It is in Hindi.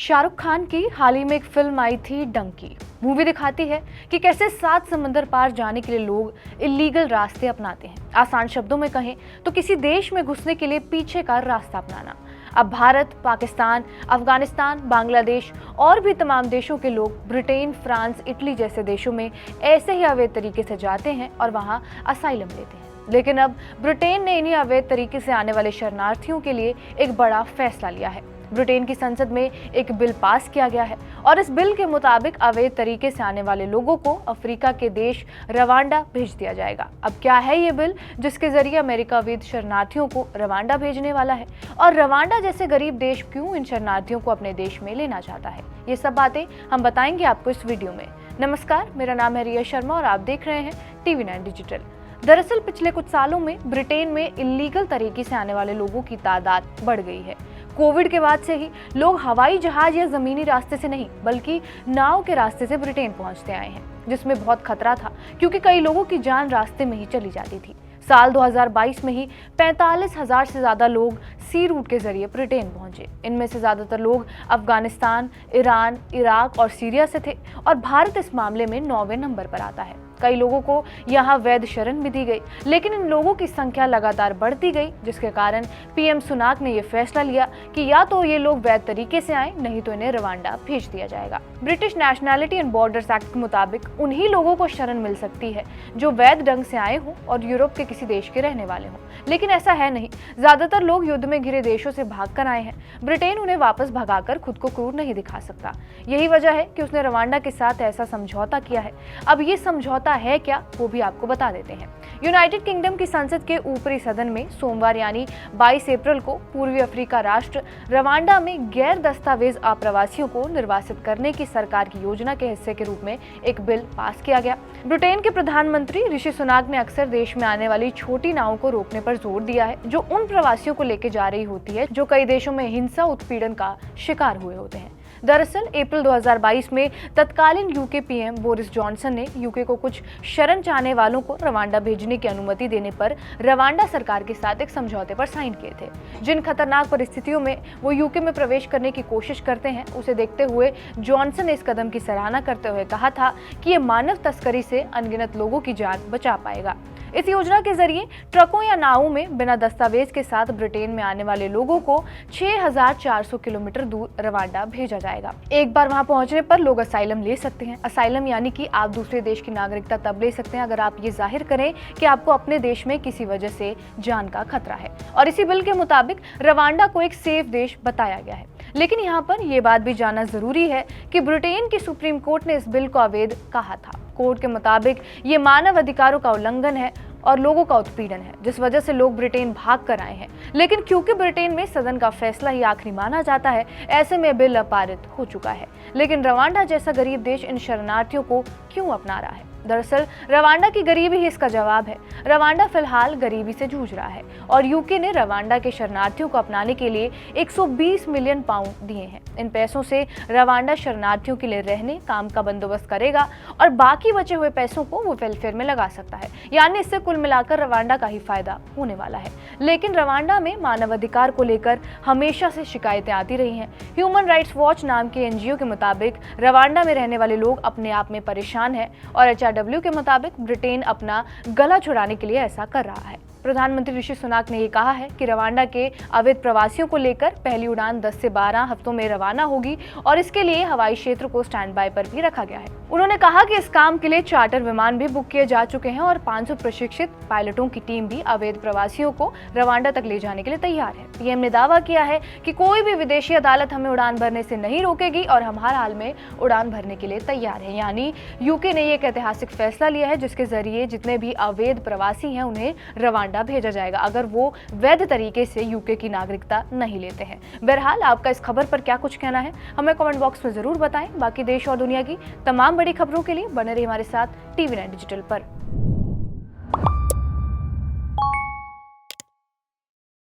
शाहरुख खान की हाल ही में एक फिल्म आई थी डंकी। मूवी दिखाती है कि कैसे 7 समंदर पार जाने के लिए लोग इलीगल रास्ते अपनाते हैं। आसान शब्दों में कहें तो किसी देश में घुसने के लिए पीछे का रास्ता अपनाना। अब भारत, पाकिस्तान, अफगानिस्तान, बांग्लादेश और भी तमाम देशों के लोग ब्रिटेन, फ्रांस, इटली जैसे देशों में ऐसे ही अवैध तरीके से जाते हैं और वहां असाइलम लेते हैं। लेकिन अब ब्रिटेन ने इन्हीं अवैध तरीके से आने वाले शरणार्थियों के लिए एक बड़ा फैसला लिया है। ब्रिटेन की संसद में एक बिल पास किया गया है और इस बिल के मुताबिक अवैध तरीके से आने वाले लोगों को अफ्रीका के देश रवांडा भेज दिया जाएगा। अब क्या है ये बिल जिसके जरिए अमेरिका अवैध शरणार्थियों को रवांडा भेजने वाला है, और रवांडा जैसे गरीब देश क्यों इन शरणार्थियों को अपने देश में लेना चाहता है? ये सब बातें हम बताएंगे आपको इस वीडियो में। नमस्कार, मेरा नाम है रिया शर्मा और आप देख रहे हैं TV9 डिजिटल। दरअसल पिछले कुछ सालों में ब्रिटेन में इलीगल तरीके से आने वाले लोगों की तादाद बढ़ गई है। कोविड के बाद से ही लोग हवाई जहाज या जमीनी रास्ते से नहीं बल्कि नाव के रास्ते से ब्रिटेन पहुंचते आए हैं, जिसमें बहुत खतरा था क्योंकि कई लोगों की जान रास्ते में ही चली जाती थी। साल 2022 में ही 45,000 से ज्यादा लोग सी रूट के जरिए ब्रिटेन पहुंचे। इनमें से ज्यादातर लोग अफगानिस्तान, ईरान, इराक और सीरिया से थे और भारत इस मामले में 9वें नंबर पर आता है। कई लोगों को यहाँ वैध शरण भी दी गई, लेकिन इन लोगों की संख्या लगातार बढ़ती गई, जिसके कारण PM सुनाक ने यह फैसला लिया कि या तो ये लोग वैध तरीके से आए, नहीं तो इन्हें रवांडा भेज दिया जाएगा। British nationality and borders act के मुताबिक उन्हीं लोगों को शरण मिल सकती है जो वैध ढंग से आए हों और यूरोप के किसी देश के रहने वाले हों, लेकिन ऐसा है नहीं। ज्यादातर लोग युद्ध में घिरे देशों से भाग कर आए हैं। ब्रिटेन उन्हें वापस भगाकर खुद को क्रूर नहीं दिखा सकता। यही वजह है कि उसने रवांडा के साथ ऐसा समझौता किया है। अब ये समझौता है क्या, वो भी आपको बता देते हैं। यूनाइटेड किंगडम की संसद के ऊपरी सदन में सोमवार यानी 22 अप्रैल को पूर्वी अफ्रीका राष्ट्र रवांडा में गैर दस्तावेज अप्रवासियों को निर्वासित करने की सरकार की योजना के हिस्से के रूप में एक बिल पास किया गया। ब्रिटेन के प्रधानमंत्री ऋषि सुनाक ने अक्सर देश में आने वाली छोटी नावों को रोकने पर जोर दिया है जो उन प्रवासियों को लेकर जा रही होती है जो कई देशों में हिंसा उत्पीड़न का शिकार हुए होते हैं। दरअसल अप्रैल 2022 में तत्कालीन यूके PM बोरिस जॉनसन ने यूके को कुछ शरण चाहने वालों को रवांडा भेजने की अनुमति देने पर रवांडा सरकार के साथ एक समझौते पर साइन किए थे। जिन खतरनाक परिस्थितियों में वो यूके में प्रवेश करने की कोशिश करते हैं, उसे देखते हुए जॉनसन ने इस कदम की सराहना करते हुए कहा था कि ये मानव तस्करी से अनगिनत लोगों की जान बचा पाएगा। इस योजना के जरिए ट्रकों या नावों में बिना दस्तावेज के साथ ब्रिटेन में आने वाले लोगों को 6,400 किलोमीटर दूर रवांडा भेजा जाएगा। एक बार वहां पहुंचने पर लोग असाइलम ले सकते हैं। असाइलम यानी कि आप दूसरे देश की नागरिकता तब ले सकते हैं अगर आप ये जाहिर करें कि आपको अपने देश में किसी वजह से जान का खतरा है, और इसी बिल के मुताबिक रवांडा को एक सेफ देश बताया गया है। लेकिन यहाँ पर यह बात भी जानना जरूरी है कि ब्रिटेन की सुप्रीम कोर्ट ने इस बिल को अवैध कहा था। कोर्ट के मुताबिक ये मानव अधिकारों का उल्लंघन है और लोगों का उत्पीड़न है, जिस वजह से लोग ब्रिटेन भाग कर आए हैं। लेकिन क्योंकि ब्रिटेन में सदन का फैसला ही आखिरी माना जाता है, ऐसे में बिल पारित हो चुका है। लेकिन रवांडा जैसा गरीब देश इन शरणार्थियों को क्यों अपना रहा है? दरअसल रवांडा की गरीबी ही इसका जवाब है। रवांडा फिलहाल गरीबी से जूझ रहा है और यूके ने रवांडा के शरणार्थियों को अपनाने के लिए 120 मिलियन पाउंड दिए हैं। इन पैसों से रवांडा शरणार्थियों के लिए रहने, काम का बंदोबस्त करेगा और बाकी बचे हुए पैसों को वो वेलफेयर में लगा सकता है। यानी इससे कुल मिलाकर रवांडा का ही फायदा होने वाला है। लेकिन रवांडा में मानवाधिकार को लेकर हमेशा से शिकायतें आती रही हैं। ह्यूमन राइट्स वॉच नाम के NGO के मुताबिक रवांडा में रहने वाले लोग अपने आप में परेशान हैं और HRW के मुताबिक ब्रिटेन अपना गला छुड़ाने के लिए ऐसा कर रहा है। प्रधानमंत्री ऋषि सुनाक ने ये कहा है कि रवांडा के अवैध प्रवासियों को लेकर पहली उड़ान 10 से 12 हफ्तों में रवाना होगी और इसके लिए हवाई क्षेत्र को स्टैंड बाय पर भी रखा गया है। उन्होंने कहा कि इस काम के लिए चार्टर विमान भी बुक किए जा चुके हैं और 500 प्रशिक्षित पायलटों की टीम भी अवैध प्रवासियों को रवांडा तक ले जाने के लिए तैयार है। PM ने दावा किया है कि कोई भी विदेशी अदालत हमें उड़ान भरने से नहीं रोकेगी और हम हर हाल में उड़ान भरने के लिए तैयार है। यानी यूके ने एक ऐतिहासिक फैसला लिया है जिसके जरिए जितने भी अवैध प्रवासी हैं उन्हें रवांडा भेजा जाएगा अगर वो वैध तरीके से यूके की नागरिकता नहीं लेते हैं। बहरहाल आपका इस खबर पर क्या कुछ कहना है, हमें कमेंट बॉक्स में जरूर बताएं। बाकी देश और दुनिया की तमाम बड़ी खबरों के लिए बने रहिए हमारे साथ TV9 डिजिटल पर।